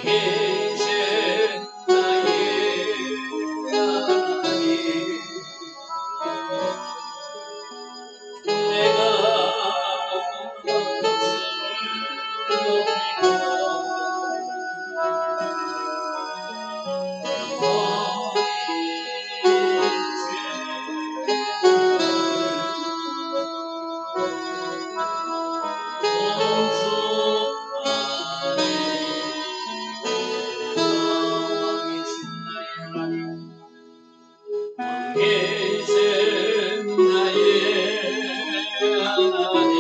계신 나의 하나님, 내가 계신 나의 하나님,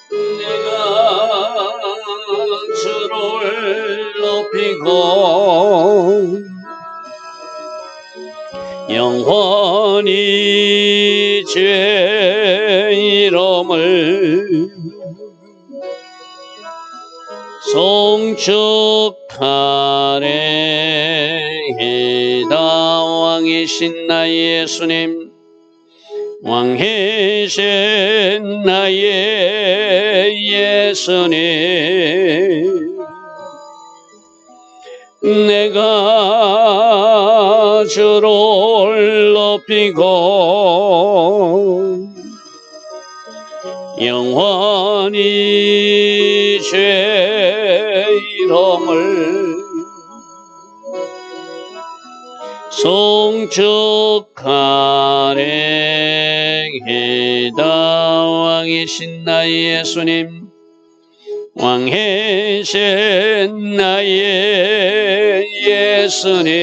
내가 주를 높이고 영원히 주의 이름을 송축하리이다. 왕이신 나의 예수님, 왕이신 나의 예수님, 내가 주를 높이고 영원히 주의 이름을 송축하리이다. 왕이신 나의 예수님, 왕이신 나의 예수님,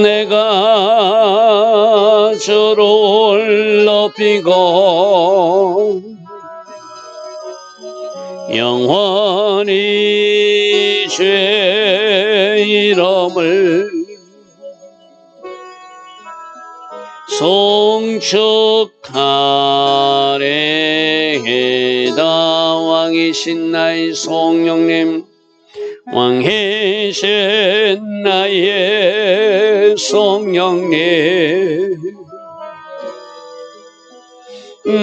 내가 주를 높이고 영원히 주의 이름을 송축하리이다. 왕이신 나의 성령님, 왕이신 나의 성령님,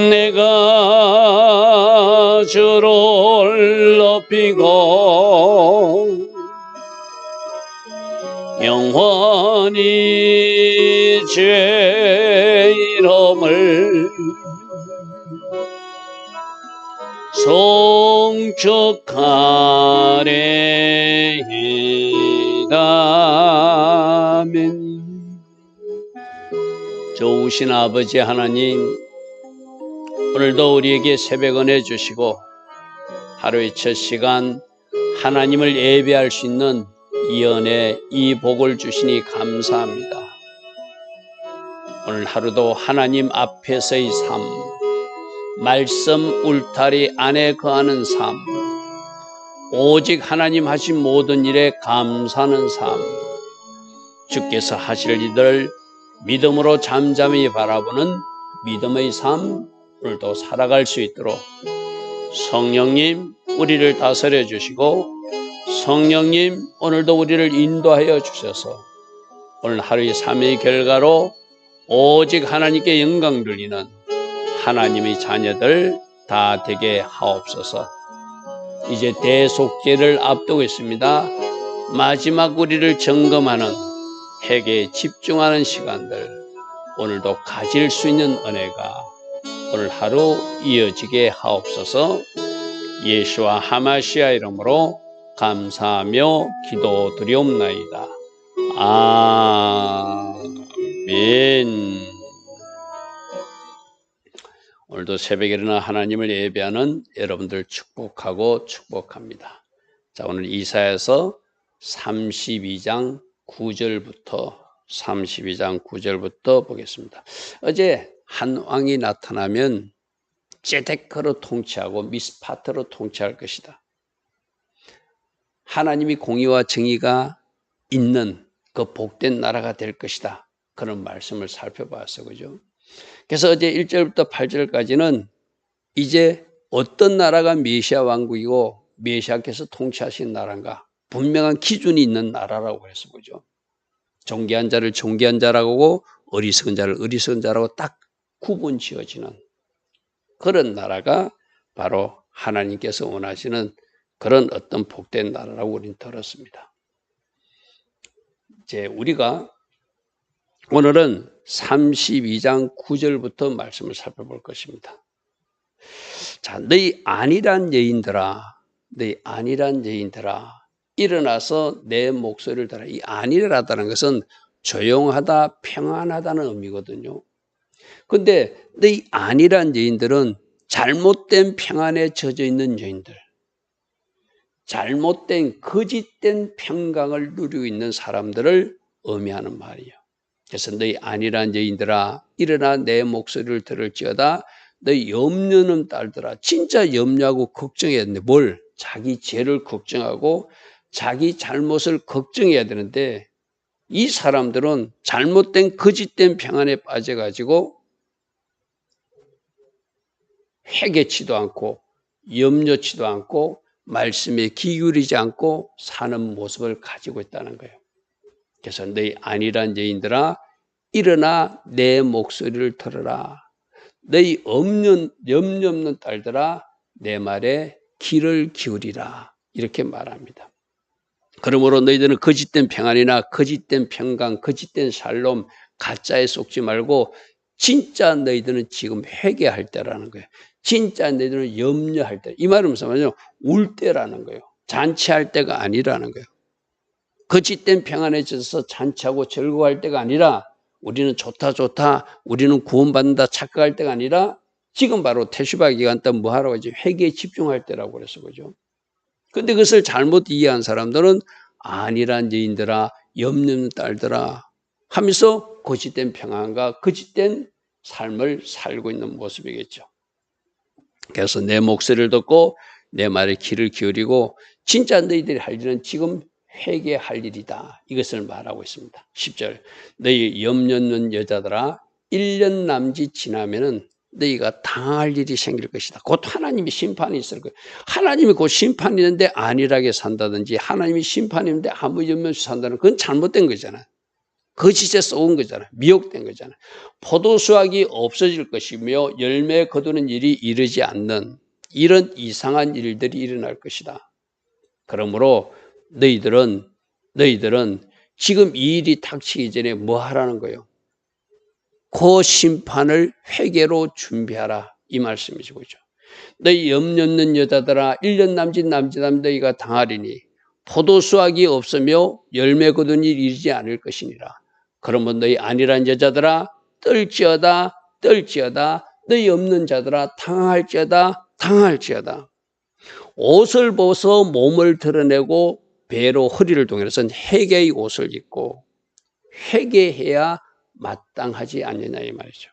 내가 주를 높이고 영원히 주의 이름을 송축하리이다. 아멘. 좋으신 아버지 하나님, 오늘도 우리에게 새벽 은혜 주시고 하루의 첫 시간 하나님을 예배할 수 있는 이 은혜, 이 복을 주시니 감사합니다. 오늘 하루도 하나님 앞에서의 삶, 말씀 울타리 안에 거하는 삶, 오직 하나님 하신 모든 일에 감사하는 삶, 주께서 하실 일들을 믿음으로 잠잠히 바라보는 믿음의 삶, 오늘도 살아갈 수 있도록 성령님 우리를 다스려 주시고 성령님 오늘도 우리를 인도하여 주셔서 오늘 하루의 삶의 결과로 오직 하나님께 영광 돌리는 하나님의 자녀들 다 되게 하옵소서. 이제 대속죄를 앞두고 있습니다. 마지막 우리를 점검하는 회개에 집중하는 시간들 오늘도 가질 수 있는 은혜가 오늘 하루 이어지게 하옵소서. 예수와 하마시아 이름으로 감사하며 기도드리옵나이다. 아멘. 오늘도 새벽에 일어나 하나님을 예배하는 여러분들 축복하고 축복합니다. 자, 오늘 이사야서 32장 9절부터 보겠습니다. 어제 한 왕이 나타나면 제데크로 통치하고 미스파트로 통치할 것이다. 하나님이 공의와 정의가 있는 그 복된 나라가 될 것이다. 그런 말씀을 살펴봤어요. 그죠? 그래서 어제 1절부터 8절까지는 이제 어떤 나라가 메시아 왕국이고 메시아께서 통치하신 나라인가 분명한 기준이 있는 나라라고 그랬어. 그죠? 존귀한 자를 존귀한 자라고 하고 어리석은 자를 어리석은 자라고 딱 구분 지어지는 그런 나라가 바로 하나님께서 원하시는 그런 어떤 복된 나라라고 우리는 들었습니다. 이제 우리가 오늘은 32장 9절부터 말씀을 살펴볼 것입니다. 자, 너희 안일한 여인들아, 너희 안일한 여인들아, 일어나서 내 목소리를 들어라. 이 안일하다는 것은 조용하다, 평안하다는 의미거든요. 근데 너희 안일한 여인들은 잘못된 평안에 젖어 있는 여인들, 잘못된 거짓된 평강을 누리고 있는 사람들을 의미하는 말이에요. 그래서 너희 안일한 여인들아, 일어나 내 목소리를 들을지어다. 너희 염려는 딸들아. 진짜 염려하고 걱정해야 되는데 뭘? 자기 죄를 걱정하고 자기 잘못을 걱정해야 되는데 이 사람들은 잘못된 거짓된 평안에 빠져가지고 회개치도 않고 염려치도 않고 말씀에 귀 기울이지 않고 사는 모습을 가지고 있다는 거예요. 그래서 너희 안일한 여인들아, 일어나 내 목소리를 들어라. 너희 염려 없는 딸들아, 내 말에 귀를 기울이라. 이렇게 말합니다. 그러므로 너희들은 거짓된 평안이나 거짓된 평강, 거짓된 샬롬, 가짜에 속지 말고 진짜 너희들은 지금 회개할 때라는 거예요. 진짜 너희들은 염려할 때. 이 말은 무슨 말이냐면 울 때라는 거예요. 잔치할 때가 아니라는 거예요. 거짓된 평안에 있어서 잔치하고 즐거워할 때가 아니라 우리는 좋다 우리는 구원받는다 착각할 때가 아니라 지금 바로 태슈바 기간 때 뭐 하라고 하지? 회개에 집중할 때라고 그래서 그죠. 근데 그것을 잘못 이해한 사람들은 안일한 여인들아, 염려 없는 딸들아 하면서 거짓된 평안과 거짓된 삶을 살고 있는 모습이겠죠. 그래서 내 목소리를 듣고 내 말에 귀를 기울이고 진짜 너희들이 할 일은 지금 회개할 일이다. 이것을 말하고 있습니다. 10절 너희 염려 없는 여자들아 1년 남짓 지나면은 너희가 당할 일이 생길 것이다. 곧 하나님이 심판이 있을 거예요. 하나님이 곧 심판이 있는데 안일하게 산다든지 하나님이 심판이 있는데 아무 염려 없이 산다는 그건 잘못된 거잖아요. 거짓에 쏘은 거잖아요. 미혹된 거잖아요. 포도수확이 없어질 것이며 열매 거두는 일이 이르지 않는 이런 이상한 일들이 일어날 것이다. 그러므로 너희들은 지금 이 일이 닥치기 전에 뭐 하라는 거예요? 그 심판을 회개로 준비하라. 이 말씀이죠. 그죠? 너희 염려 없는 여자들아 1년 남짓하면 너희가 당하리니 포도수확이 없으며 열매 거둔 일이 이르지 않을 것이니라. 그러면 너희 안일한 여자들아 떨지어다 너희 없는 자들아 당할지어다. 옷을 벗어 몸을 드러내고 배로 허리를 동여서 회개의 옷을 입고 회개해야 마땅하지 않느냐 이 말이죠.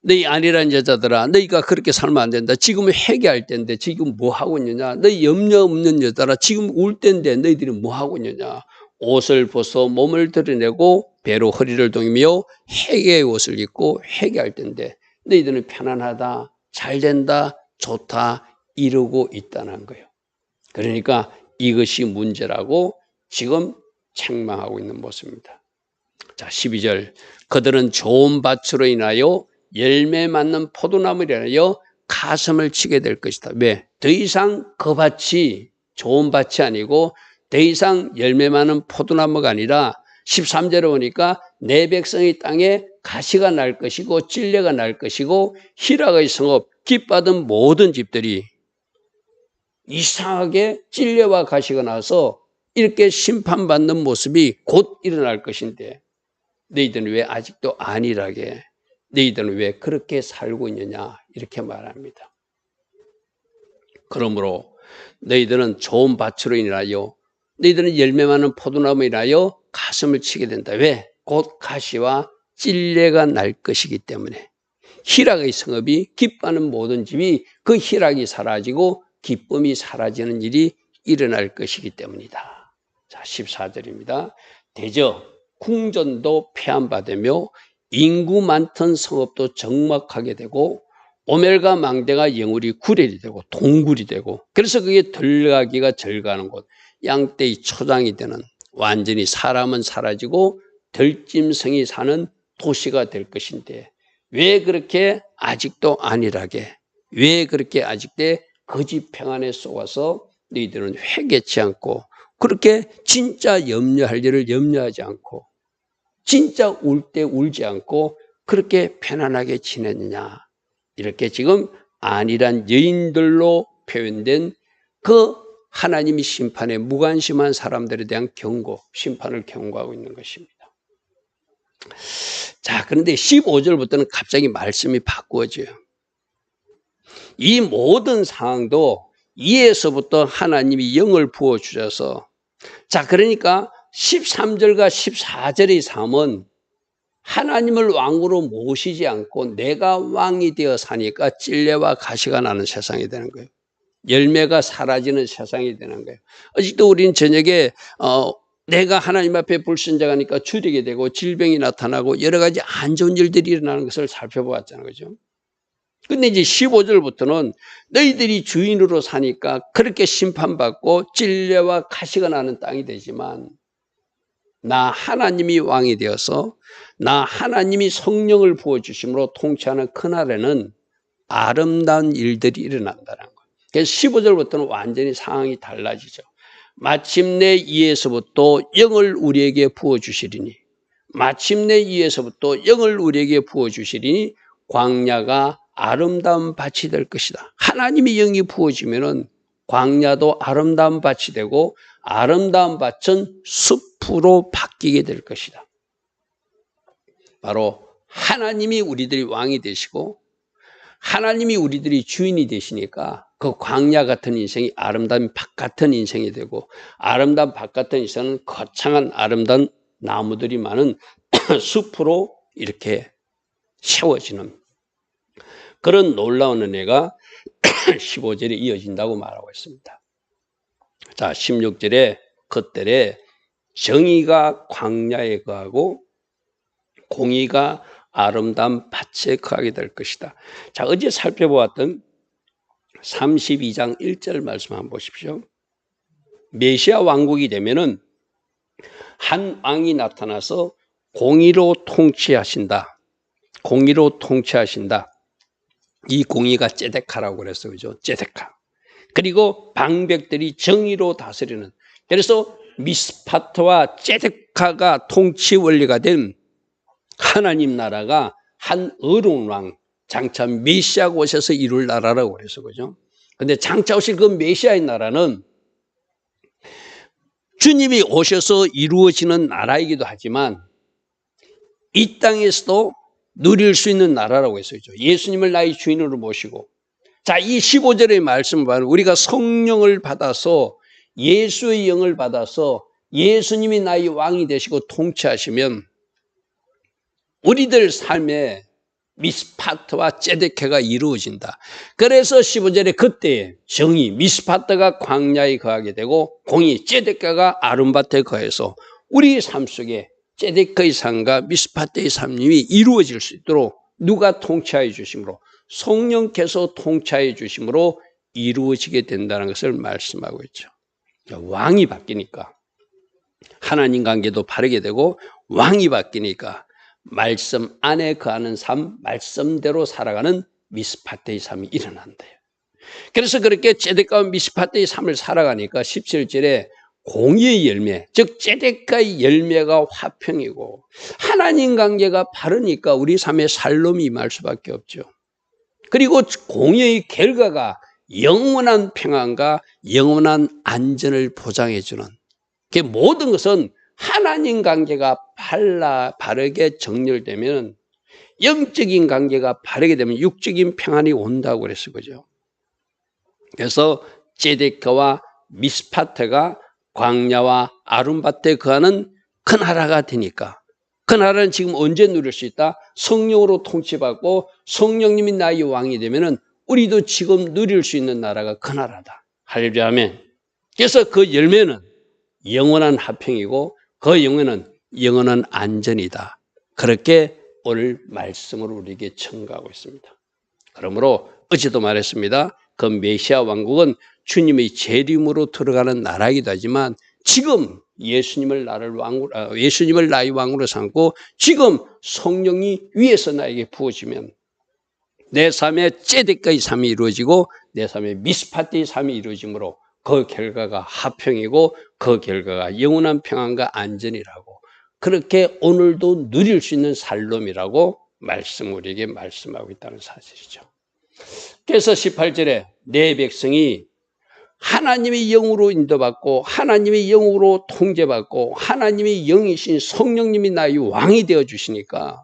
너희 안일한 여자들아 너희가 그렇게 살면 안 된다. 지금 회개할 때인데 지금 뭐 하고 있느냐. 너희 염려 없는 여자라 지금 울 때인데 너희들이 뭐 하고 있느냐. 옷을 벗어 몸을 드러내고 배로 허리를 동이며 회개의 옷을 입고 회개할 때인데 너희들은 편안하다, 잘 된다, 좋다 이러고 있다는 거예요. 그러니까 이것이 문제라고 지금 책망하고 있는 모습입니다. 자, 12절 그들은 좋은 밭으로 인하여 열매 맺는 포도나무로 인하여 가슴을 치게 될 것이다. 왜? 더 이상 그 밭이 좋은 밭이 아니고 더 이상 열매 많은 포도나무가 아니라 13절에 보니까 내 백성의 땅에 가시가 날 것이고 찔레가 날 것이고 희락의 성읍 깃받은 모든 집들이 이상하게 찔레와 가시가 나서 이렇게 심판받는 모습이 곧 일어날 것인데 너희들은 왜 아직도 안일하게 너희들은 왜 그렇게 살고 있느냐 이렇게 말합니다. 그러므로 너희들은 좋은 밭으로 인하여 너희들은 열매 많은 포도나무로 인하여 가슴을 치게 된다. 왜? 곧 가시와 찔레가 날 것이기 때문에 희락의 성읍이 기뻐하는 모든 집이 그 희락이 사라지고 기쁨이 사라지는 일이 일어날 것이기 때문이다. 자, 14절입니다. 대저 궁전도 폐함받으며 인구 많던 성읍도 적막하게 되고 오멜과 망대가 영울이 구렐이 되고 동굴이 되고 그래서 그게 들어가기가 절가는 곳 양떼의 초장이 되는 완전히 사람은 사라지고 들짐승이 사는 도시가 될 것인데 왜 그렇게 아직도 안일하게, 왜 그렇게 아직도 거짓 평안에 속아서 너희들은 회개치 않고 그렇게 진짜 염려할 일을 염려하지 않고 진짜 울 때 울지 않고 그렇게 편안하게 지냈느냐. 이렇게 지금 안일한 여인들로 표현된 그 하나님이 심판에 무관심한 사람들에 대한 경고, 심판을 경고하고 있는 것입니다. 자, 그런데 15절부터는 갑자기 말씀이 바꾸어져요. 이 모든 상황도 이에서부터 하나님이 영을 부어주셔서, 자, 그러니까 13절과 14절의 삶은 하나님을 왕으로 모시지 않고 내가 왕이 되어 사니까 찔레와 가시가 나는 세상이 되는 거예요. 열매가 사라지는 세상이 되는 거예요. 아직도 우리는 저녁에 내가 하나님 앞에 불순종하니까 줄이게 되고 질병이 나타나고 여러 가지 안 좋은 일들이 일어나는 것을 살펴보았잖아요. 그죠? 근데 이제 15절부터는 너희들이 주인으로 사니까 그렇게 심판받고 찔레와 가시가 나는 땅이 되지만 나 하나님이 왕이 되어서 나 하나님이 성령을 부어주심으로 통치하는 그날에는 아름다운 일들이 일어난다는 거예요. 그래서 15절부터는 완전히 상황이 달라지죠. 마침내 이에서부터 영을 우리에게 부어주시리니 마침내 이에서부터 영을 우리에게 부어주시리니 광야가 아름다운 밭이 될 것이다. 하나님이 영이 부어지면은 광야도 아름다운 밭이 되고 아름다운 밭은 숲으로 바뀌게 될 것이다. 바로 하나님이 우리들이 왕이 되시고 하나님이 우리들이 주인이 되시니까 그 광야 같은 인생이 아름다운 밭 같은 인생이 되고 아름다운 밭 같은 인생은 거창한 아름다운 나무들이 많은 숲으로 이렇게 세워지는 그런 놀라운 은혜가 15절에 이어진다고 말하고 있습니다. 자, 16절에 그때에 정의가 광야에 거하고 공의가 아름다운 밭에 거하게 될 것이다. 자, 어제 살펴보았던 32장 1절 말씀 한번 보십시오. 메시아 왕국이 되면은 한 왕이 나타나서 공의로 통치하신다. 공의로 통치하신다. 이 공의가 ጼ데카라고 그랬어요. 그죠? ጼ데카. 그리고 방백들이 정의로 다스리는. 그래서 미스파트와 ጼ데카가 통치 원리가 된 하나님 나라가 한 어려운 왕, 장차 메시아가 오셔서 이룰 나라라고 그래서 그죠? 근데 장차 오실 그 메시아의 나라는 주님이 오셔서 이루어지는 나라이기도 하지만 이 땅에서도 누릴 수 있는 나라라고 했어요. 예수님을 나의 주인으로 모시고. 자, 이 15절의 말씀을 보면 우리가 성령을 받아서 예수의 영을 받아서 예수님이 나의 왕이 되시고 통치하시면 우리들 삶에 미스파트와 ጼ데케가 이루어진다. 그래서 15절에 그때 정의, 미스파트가 광야에 거하게 되고 공의, ጼ데케가 아름밭에 거해서 우리 삶 속에 ጼ데케의 삶과 미스파트의 삶이 이루어질 수 있도록 누가 통치하여 주심으로 성령께서 통치하여 주심으로 이루어지게 된다는 것을 말씀하고 있죠. 왕이 바뀌니까 하나님 관계도 바르게 되고 왕이 바뀌니까 말씀 안에 거하는 삶, 말씀대로 살아가는 미스파트의 삶이 일어난대요. 그래서 그렇게 ጼ데카와 미스파트의 삶을 살아가니까 17절에 공의의 열매, 즉 ጼ데카의 열매가 화평이고 하나님 관계가 바르니까 우리 삶에 살롬이 임할 수밖에 없죠. 그리고 공의의 결과가 영원한 평안과 영원한 안전을 보장해 주는 그 모든 것은 하나님 관계가 바르게 정렬되면 영적인 관계가 바르게 되면 육적인 평안이 온다고 그랬어요. 그죠? 그래서 ጼ데카와 미스파트가 광야와 아름밭에 거하는 그 나라가 되니까 그 나라는 지금 언제 누릴 수 있다? 성령으로 통치받고 성령님이 나의 왕이 되면은 우리도 지금 누릴 수 있는 나라가 그 나라다. 할렐루야 아멘. 그래서 그 열매는 영원한 화평이고 그 영혼은 영원한 안전이다. 그렇게 오늘 말씀으로 우리에게 청구하고 있습니다. 그러므로 어제도 말했습니다. 그 메시아 왕국은 주님의 재림으로 들어가는 나라이기도 하지만 지금 예수님을 예수님을 나의 왕으로 삼고 지금 성령이 위에서 나에게 부어지면 내 삶의 째데까지 삶이 이루어지고 내 삶의 미스파티의 삶이 이루어지므로 그 결과가 화평이고 그 결과가 영원한 평안과 안전이라고, 그렇게 오늘도 누릴 수 있는 살롬이라고 우리에게 말씀하고 있다는 사실이죠. 그래서 18절에 내 백성이 하나님의 영으로 인도받고 하나님의 영으로 통제받고 하나님의 영이신 성령님이 나의 왕이 되어 주시니까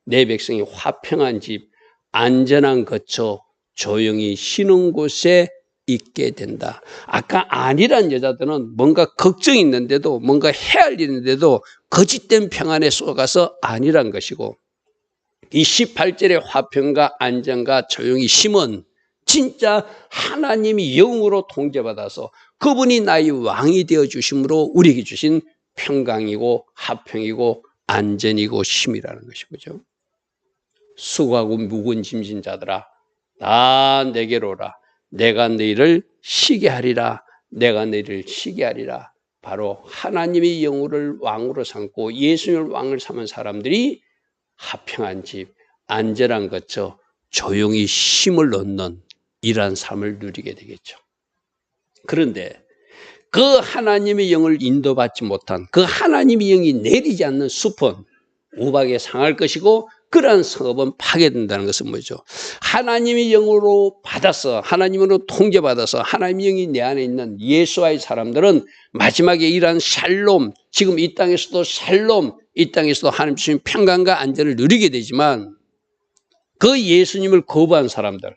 내 백성이 화평한 집, 안전한 거처, 조용히 쉬는 곳에 있게 된다. 아까 아니란 여자들은 뭔가 걱정이 있는데도 뭔가 해야 할 일이 있는데도 거짓된 평안에 쏘가서 아니란 것이고, 이 18절의 화평과 안전과 조용히 쉼은 진짜 하나님이 영으로 통제받아서 그분이 나의 왕이 되어 주심으로 우리에게 주신 평강이고 화평이고 안전이고 쉼이라는 것이죠. 수고하고 무거운 짐진 자들아 다 내게로 오라. 내가 너희를 쉬게 하리라. 내가 너희를 쉬게 하리라. 바로 하나님의 영을 왕으로 삼고 예수님을 왕을 삼은 사람들이 화평한 집, 안전한 거처, 조용히 쉼을 얻는 이러한 삶을 누리게 되겠죠. 그런데 그 하나님의 영을 인도받지 못한, 그 하나님의 영이 내리지 않는 숲은 우박에 상할 것이고 그러한 성읍은 파괴된다는 것은 뭐죠? 하나님의 영으로 받아서, 하나님으로 통제받아서 하나님의 영이 내 안에 있는 예수와의 사람들은 마지막에 이러한 샬롬, 지금 이 땅에서도 샬롬, 이 땅에서도 하나님 주신 평강과 안전을 누리게 되지만 그 예수님을 거부한 사람들,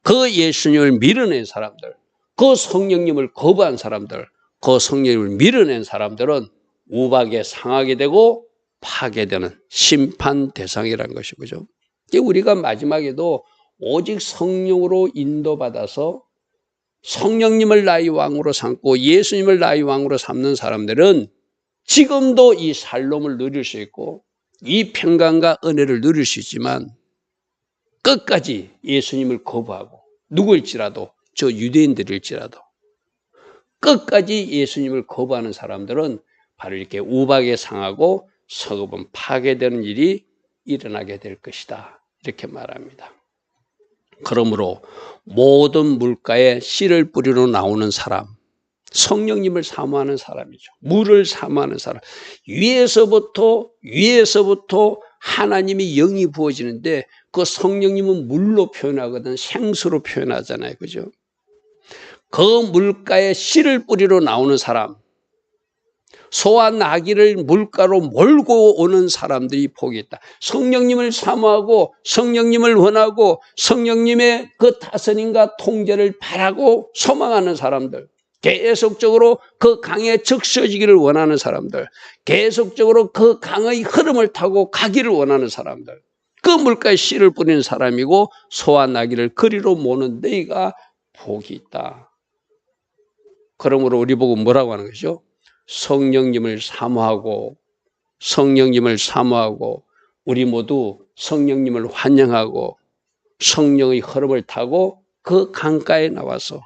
그 예수님을 밀어낸 사람들, 그 성령님을 거부한 사람들, 그 성령님을 밀어낸 사람들은 우박에 상하게 되고 파괴되는 심판 대상이라는 것이죠. 우리가 마지막에도 오직 성령으로 인도받아서 성령님을 나의 왕으로 삼고 예수님을 나의 왕으로 삼는 사람들은 지금도 이 샬롬을 누릴 수 있고 이 평강과 은혜를 누릴 수 있지만 끝까지 예수님을 거부하고 누구일지라도 저 유대인들일지라도 끝까지 예수님을 거부하는 사람들은 바로 이렇게 우박에 상하고 성읍은 파괴되는 일이 일어나게 될 것이다. 이렇게 말합니다. 그러므로 모든 물가에 씨를 뿌리러 나오는 사람, 성령님을 사모하는 사람이죠. 물을 사모하는 사람. 위에서부터 하나님의 영이 부어지는데 그 성령님은 물로 표현하거든 생수로 표현하잖아요. 그죠? 그 물가에 씨를 뿌리러 나오는 사람, 소와 나귀를 물가로 몰고 오는 사람들이 복이 있다. 성령님을 사모하고 성령님을 원하고 성령님의 그 다스림과 통제를 바라고 소망하는 사람들, 계속적으로 그 강에 적셔지기를 원하는 사람들, 계속적으로 그 강의 흐름을 타고 가기를 원하는 사람들, 그 물가에 씨를 뿌리는 사람이고 소와 나귀를 거리로 모는 너희가 복이 있다. 그러므로 우리 보고 뭐라고 하는 것이죠? 성령님을 사모하고 우리 모두 성령님을 환영하고 성령의 흐름을 타고 그 강가에 나와서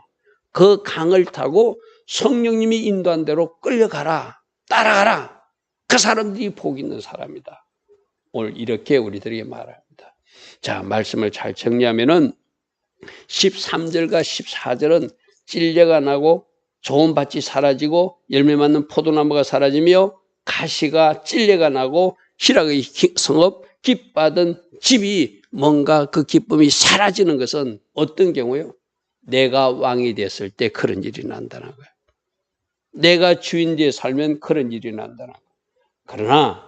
그 강을 타고 성령님이 인도한 대로 끌려가라, 따라가라. 그 사람들이 복 있는 사람이다. 오늘 이렇게 우리들에게 말합니다. 자, 말씀을 잘 정리하면은 13절과 14절은 찔레가 나고 좋은 밭이 사라지고 열매 맺는 포도나무가 사라지며 가시가 찔레가 나고 희락의 성읍 깃받은 집이 뭔가 그 기쁨이 사라지는 것은 어떤 경우요? 내가 왕이 됐을 때 그런 일이 난다는 거예요. 내가 주인 되어 살면 그런 일이 난다는 거예요.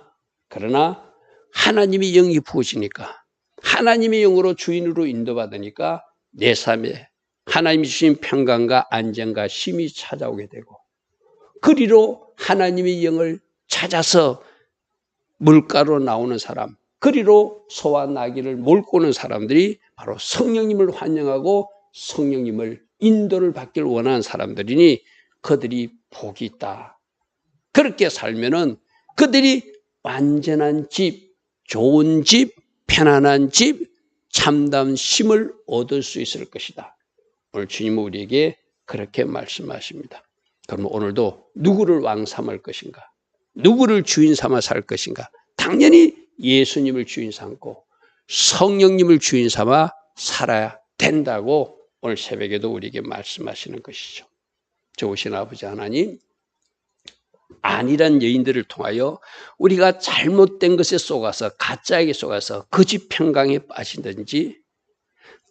그러나 하나님의 영이 부으시니까 하나님의 영으로 주인으로 인도받으니까 내 삶에 하나님이 주신 평강과 안정과 쉼이 찾아오게 되고 그리로 하나님의 영을 찾아서 물가로 나오는 사람, 그리로 소와 나귀를 몰고 오는 사람들이 바로 성령님을 환영하고 성령님을 인도를 받기를 원하는 사람들이니 그들이 복이 있다. 그렇게 살면은 그들이 완전한 집, 좋은 집, 편안한 집, 참담 쉼을 얻을 수 있을 것이다. 오늘 주님은 우리에게 그렇게 말씀하십니다. 그럼 오늘도 누구를 왕 삼을 것인가? 누구를 주인 삼아 살 것인가? 당연히 예수님을 주인 삼고 성령님을 주인 삼아 살아야 된다고 오늘 새벽에도 우리에게 말씀하시는 것이죠. 좋으신 아버지 하나님, 안일한 여인들을 통하여 우리가 잘못된 것에 속아서 가짜에게 속아서 거짓 평강에 빠진든지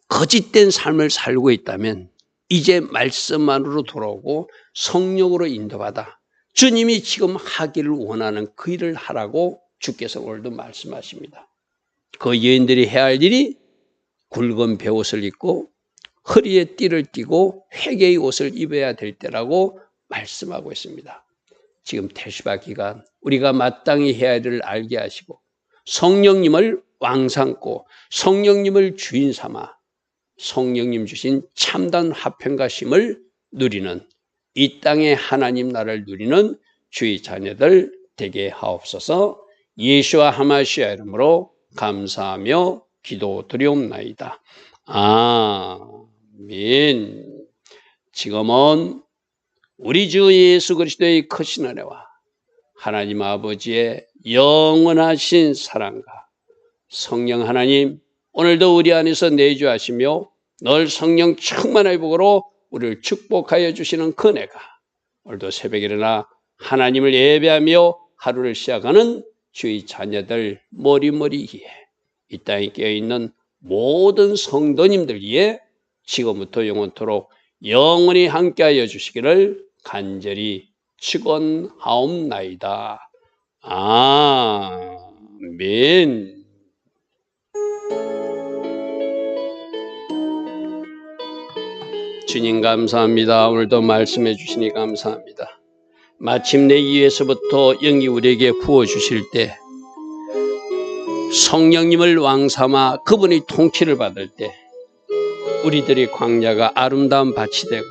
거짓된 삶을 살고 있다면 이제 말씀만으로 돌아오고 성령으로 인도받아 주님이 지금 하기를 원하는 그 일을 하라고 주께서 오늘도 말씀하십니다. 그 여인들이 해야 할 일이 굵은 베옷을 입고 허리에 띠를 띠고 회개의 옷을 입어야 될 때라고 말씀하고 있습니다. 지금 태시바 기간 우리가 마땅히 해야 할 일을 알게 하시고 성령님을 왕 삼고 성령님을 주인 삼아 성령님 주신 참단 화평과 쉼을 누리는 이 땅의 하나님 나라를 누리는 주의 자녀들 되게 하옵소서. 예수와 하마시아 이름으로 감사하며 기도드리옵나이다. 아멘. 지금은 우리 주 예수 그리스도의 크신 은혜와 하나님 아버지의 영원하신 사랑과 성령 하나님 오늘도 우리 안에서 내주하시며 늘 성령 충만의 복으로 우리를 축복하여 주시는 그 은혜가 오늘도 새벽에 일어나 하나님을 예배하며 하루를 시작하는 주의 자녀들 머리머리 위에 이 땅에 깨어있는 모든 성도님들 위에 지금부터 영원토록 영원히 함께하여 주시기를 간절히 축원하옵나이다. 아멘. 주님 감사합니다. 오늘도 말씀해 주시니 감사합니다. 마침내 이에서부터 영이 우리에게 부어주실 때 성령님을 왕삼아 그분의 통치를 받을 때 우리들의 광야가 아름다운 밭이 되고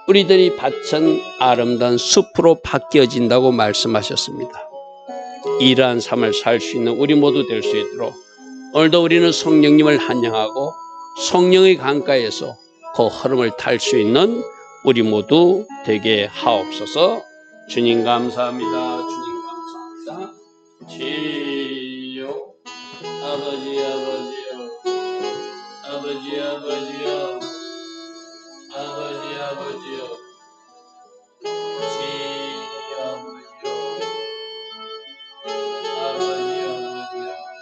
우리들이 밭은 아름다운 숲으로 바뀌어진다고 말씀하셨습니다. 이러한 삶을 살 수 있는 우리 모두 될 수 있도록 오늘도 우리는 성령님을 환영하고 성령의 강가에서 그 흐름을 탈 수 있는 우리 모두 되게 하옵소서. 주님 감사합니다. 주님 감사합니다. 주여 아버지 아버지여 아버지 아버지여 아버지 아버지여